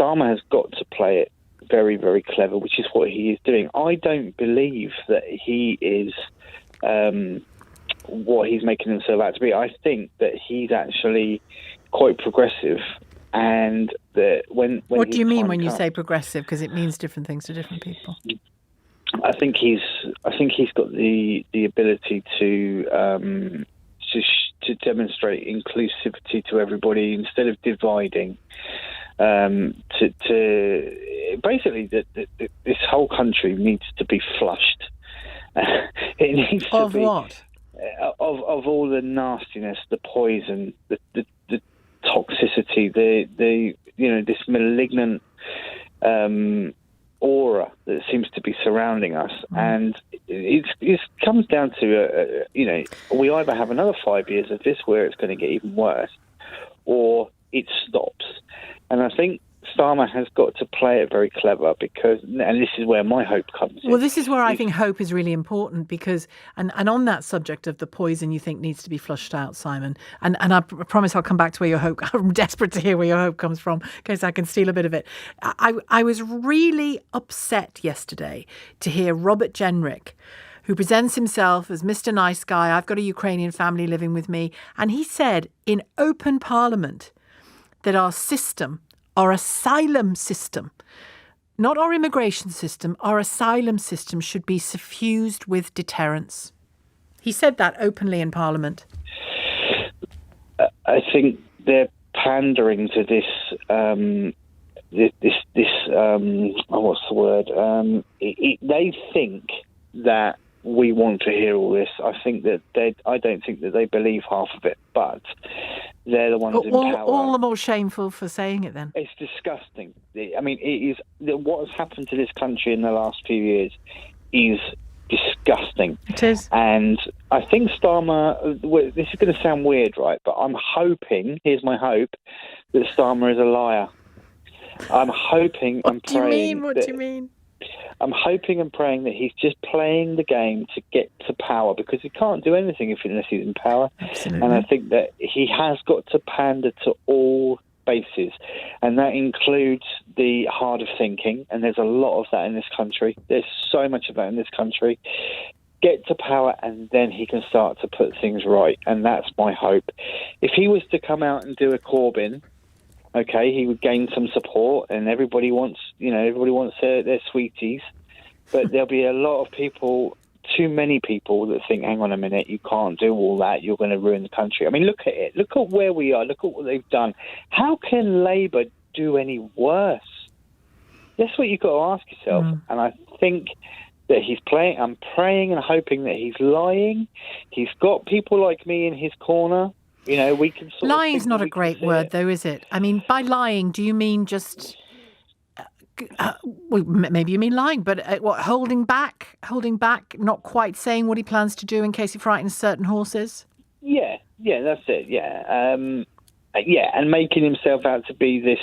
Starmer has got to play it very, very clever, which is what he is doing. I don't believe that he is what he's making himself out to be. I think that he's actually quite progressive, and that when what do you mean when you say progressive? Because it means different things to different people. I think he's got the ability to demonstrate inclusivity to everybody instead of dividing. To basically, this whole country needs to be flushed. It needs of to be what? Of all the nastiness, the poison, the toxicity, the this malignant aura that seems to be surrounding us, and it comes down to we either have another 5 years of this where it's going to get even worse, or it stops. And I think Starmer has got to play it very clever and this is where my hope comes in. Well, this is where I think hope is really important because, and on that subject of the poison you think needs to be flushed out, Simon, and I promise I'll come back to where your hope, I'm desperate to hear where your hope comes from in case I can steal a bit of it. I was really upset yesterday to hear Robert Jenrick, who presents himself as Mr. Nice Guy. I've got a Ukrainian family living with me. And he said in open parliament that our system, our asylum system, not our immigration system, our asylum system should be suffused with deterrence. He said that openly in Parliament. I think they're pandering to this. What's the word? They think that we want to hear all this. I don't think that they believe half of it, but they're the ones in power. All the more shameful for saying it then. It's disgusting. I mean, it is what has happened to this country in the last few years is disgusting. It is. And I think Starmer, this is going to sound weird, right? But I'm hoping, here's my hope, that Starmer is a liar. I'm hoping and praying. What do you mean? I'm hoping and praying that he's just playing the game to get to power, because he can't do anything unless he's in power. Absolutely. And I think that he has got to pander to all bases, and that includes the hard of thinking, and there's a lot of that in this country. There's so much of that in this country. Get to power, and then he can start to put things right, and that's my hope. If he was to come out and do a Corbyn, okay, he would gain some support, and everybody wants their sweeties. But there'll be a lot of people, too many people, that think, hang on a minute, you can't do all that, you're going to ruin the country. I mean, look at it. Look at where we are. Look at what they've done. How can Labour do any worse? That's what you've got to ask yourself. And I think that he's playing. I'm praying and hoping that he's lying. He's got people like me in his corner. We can sort Lying's not a great word, though, is it? I mean, by lying, do you mean just... well, maybe you mean lying, but what, holding back, not quite saying what he plans to do in case he frightens certain horses? Yeah, that's it, yeah. And making himself out to be this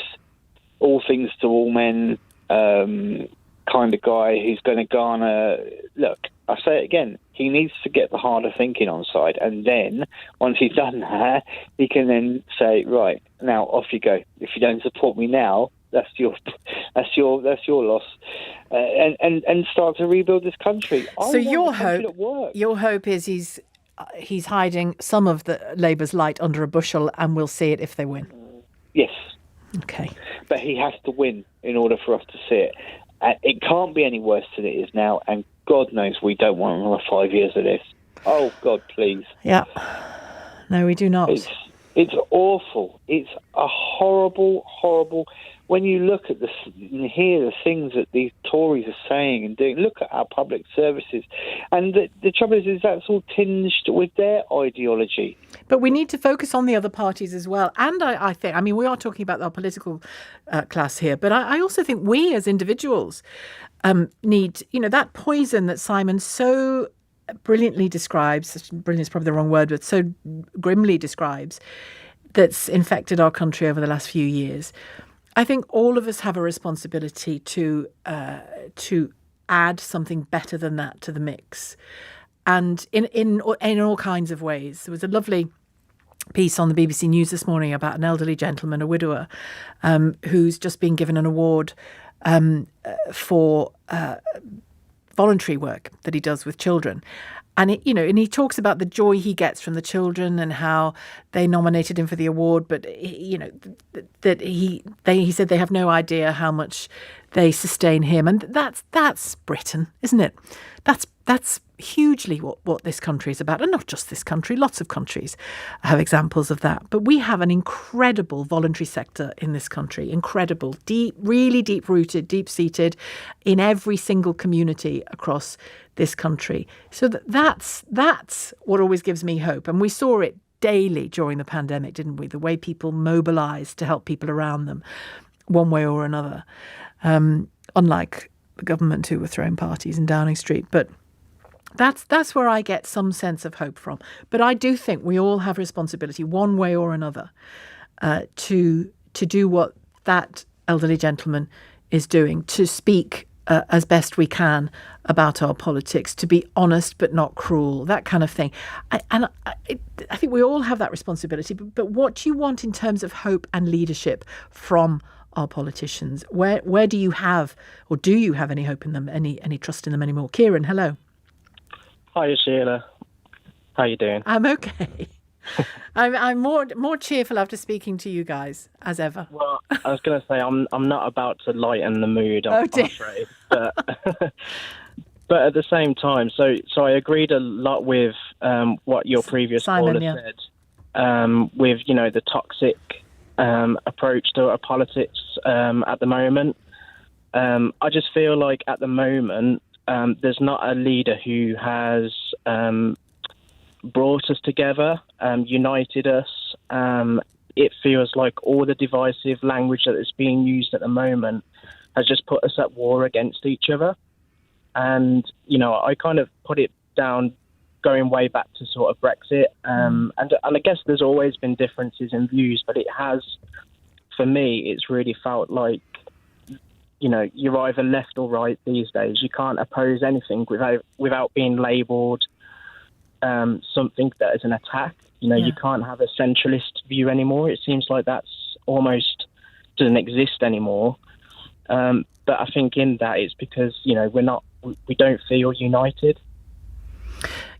all things to all men kind of guy who's going to garner... Look, I say it again, he needs to get the harder thinking on side, and then once he's done that, he can then say, right, now off you go. If you don't support me now, that's your loss, and start to rebuild this country. So your hope is he's hiding some of the Labour's light under a bushel, and we'll see it if they win. Yes. Okay. But he has to win in order for us to see it. It can't be any worse than it is now, and God knows we don't want another 5 years of this. Oh, God, please. Yeah. No, we do not. It's awful. It's a horrible, horrible... When you look at this and hear the things that these Tories are saying and doing, look at our public services. And the trouble is that's all tinged with their ideology. But we need to focus on the other parties as well. And I think, I mean, we are talking about our political class here, but I also think we as individuals need, that poison that Simon so brilliantly describes, brilliant is probably the wrong word, but so grimly describes, that's infected our country over the last few years. I think all of us have a responsibility to add something better than that to the mix, and in all kinds of ways. There was a lovely piece on the BBC News this morning about an elderly gentleman, a widower, who's just been given an award for voluntary work that he does with children. And and he talks about the joy he gets from the children and how they nominated him for the award, but that he said they have no idea how much they sustain him, and that's Britain, isn't it? That's hugely what this country is about, and not just this country. Lots of countries have examples of that. But we have an incredible voluntary sector in this country, incredible, really deep-rooted, deep-seated in every single community across this country. So that's what always gives me hope. And we saw it daily during the pandemic, didn't we? The way people mobilised to help people around them, one way or another. Unlike the government who were throwing parties in Downing Street. But that's where I get some sense of hope from. But I do think we all have responsibility, one way or another, to do what that elderly gentleman is doing, to speak as best we can about our politics, to be honest but not cruel, that kind of thing. I think we all have that responsibility. But what do you want in terms of hope and leadership from our politicians? Where do you have, or do you have any hope in them, any trust in them anymore? Kieran, hello. Hi, Sheila. How you doing? I'm okay. I'm more cheerful after speaking to you guys, as ever. Well, I was going to say I'm not about to lighten the mood. I'm afraid, but but at the same time, so I agreed a lot with what your previous caller said, with the toxic approach to our politics at the moment. I just feel like at the moment there's not a leader who has brought us together, united us. It feels like all the divisive language that is being used at the moment has just put us at war against each other. And, I kind of put it down going way back to sort of Brexit. And I guess there's always been differences in views, but it has, for me, it's really felt like, you're either left or right these days. You can't oppose anything without being labelled something that is an attack. You can't have a centralist view anymore. It seems like that's almost doesn't exist anymore. But I think in that it's because, we don't feel united.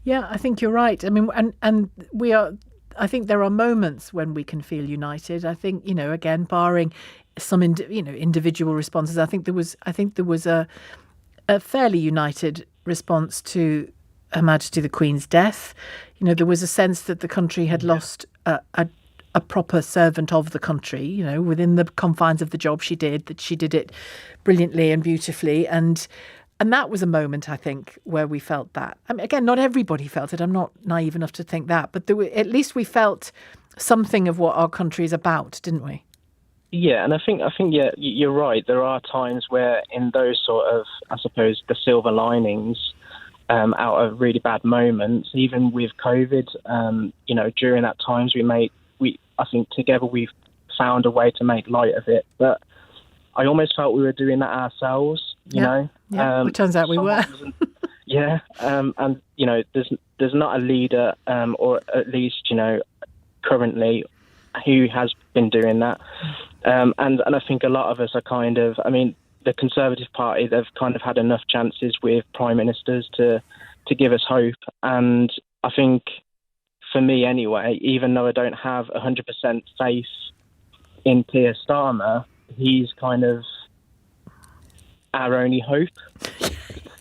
Yeah, I think you're right. I mean, and we are. I think there are moments when we can feel united. I think, again, barring some individual responses, I think there was a fairly united response to Her Majesty the Queen's death. There was a sense that the country had lost a proper servant of the country. Within the confines of the job she did, that she did it brilliantly and beautifully, and that was a moment, I think, where we felt that. I mean, again, not everybody felt it. I'm not naive enough to think that. But at least we felt something of what our country is about, didn't we? Yeah, and I think, yeah, you're right. There are times where in those sort of, I suppose, the silver linings out of really bad moments, even with COVID, during that times I think together we've found a way to make light of it. But I almost felt we were doing that ourselves, Yeah, it turns out we were. Yeah, and there's not a leader, or at least currently, who has been doing that. And I think a lot of us are kind of, the Conservative Party, they've kind of had enough chances with prime ministers to give us hope. And I think, for me anyway, even though I don't have 100% faith in Keir Starmer, he's kind of our only hope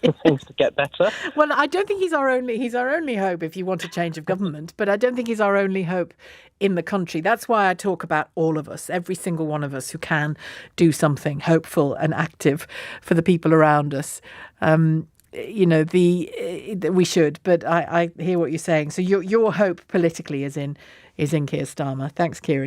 for things to get better. Well, I don't think he's our only hope if you want a change of government, but I don't think he's our only hope in the country. That's why I talk about all of us, every single one of us who can do something hopeful and active for the people around us. We should, but I hear what you're saying. So your hope politically is in Keir Starmer. Thanks, Kieran.